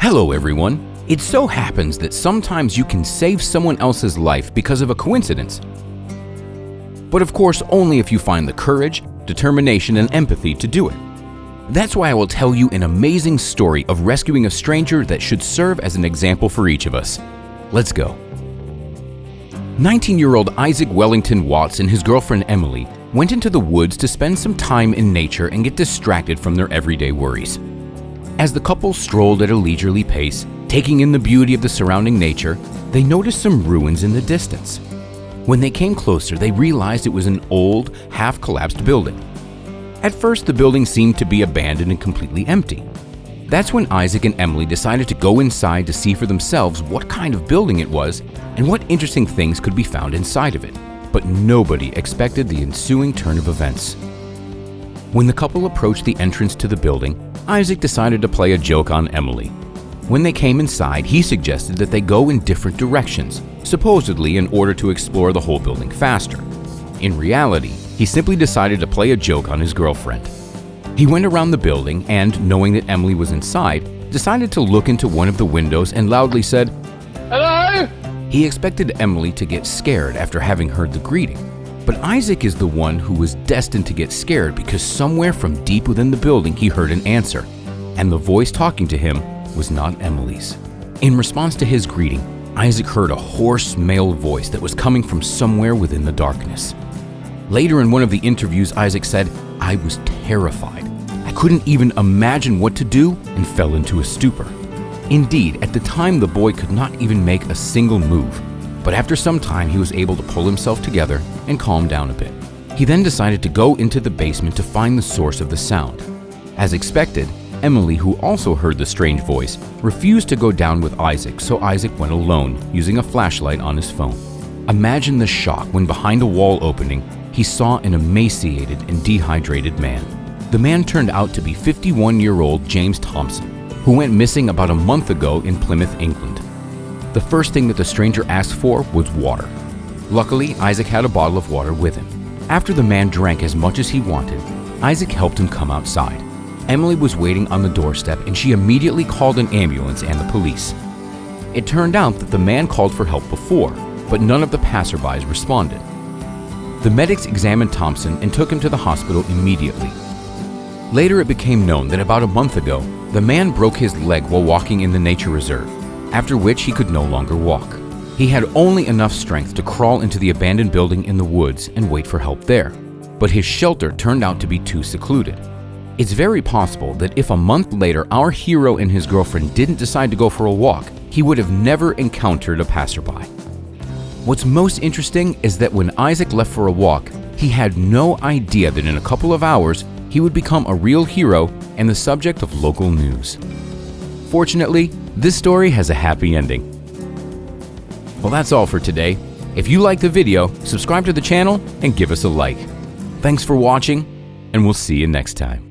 Hello everyone! It so happens that sometimes you can save someone else's life because of a coincidence. But of course, only if you find the courage, determination, and empathy to do it. That's why I will tell you an amazing story of rescuing a stranger that should serve as an example for each of us. Let's go. 19-year-old Isaac Wellington Watts and his girlfriend Emily went into the woods to spend some time in nature and get distracted from their everyday worries. As the couple strolled at a leisurely pace, taking in the beauty of the surrounding nature, they noticed some ruins in the distance. When they came closer, they realized it was an old, half-collapsed building. At first, the building seemed to be abandoned and completely empty. That's when Isaac and Emily decided to go inside to see for themselves what kind of building it was and what interesting things could be found inside of it. But nobody expected the ensuing turn of events. When the couple approached the entrance to the building, Isaac decided to play a joke on Emily. When they came inside, he suggested that they go in different directions, supposedly in order to explore the whole building faster. In reality, he simply decided to play a joke on his girlfriend. He went around the building and, knowing that Emily was inside, decided to look into one of the windows and loudly said, "Hello?" He expected Emily to get scared after having heard the greeting. But Isaac is the one who was destined to get scared because somewhere from deep within the building he heard an answer, and the voice talking to him was not Emily's. In response to his greeting, Isaac heard a hoarse male voice that was coming from somewhere within the darkness. Later in one of the interviews, Isaac said, "I was terrified. I couldn't even imagine what to do and fell into a stupor." Indeed, at the time the boy could not even make a single move, but after some time he was able to pull himself together and calm down a bit. He then decided to go into the basement to find the source of the sound. As expected, Emily, who also heard the strange voice, refused to go down with Isaac, so Isaac went alone, using a flashlight on his phone. Imagine the shock when behind a wall opening, he saw an emaciated and dehydrated man. The man turned out to be 51-year-old James Thompson, who went missing about a month ago in Plymouth, England. The first thing that the stranger asked for was water. Luckily, Isaac had a bottle of water with him. After the man drank as much as he wanted, Isaac helped him come outside. Emily was waiting on the doorstep and she immediately called an ambulance and the police. It turned out that the man called for help before, but none of the passerbys responded. The medics examined Thompson and took him to the hospital immediately. Later it became known that about a month ago, the man broke his leg while walking in the nature reserve, after which he could no longer walk. He had only enough strength to crawl into the abandoned building in the woods and wait for help there, but his shelter turned out to be too secluded. It's very possible that if a month later our hero and his girlfriend didn't decide to go for a walk, he would have never encountered a passerby. What's most interesting is that when Isaac left for a walk, he had no idea that in a couple of hours he would become a real hero and the subject of local news. Fortunately, this story has a happy ending. Well, that's all for today. If you liked the video, subscribe to the channel and give us a like. Thanks for watching, and we'll see you next time.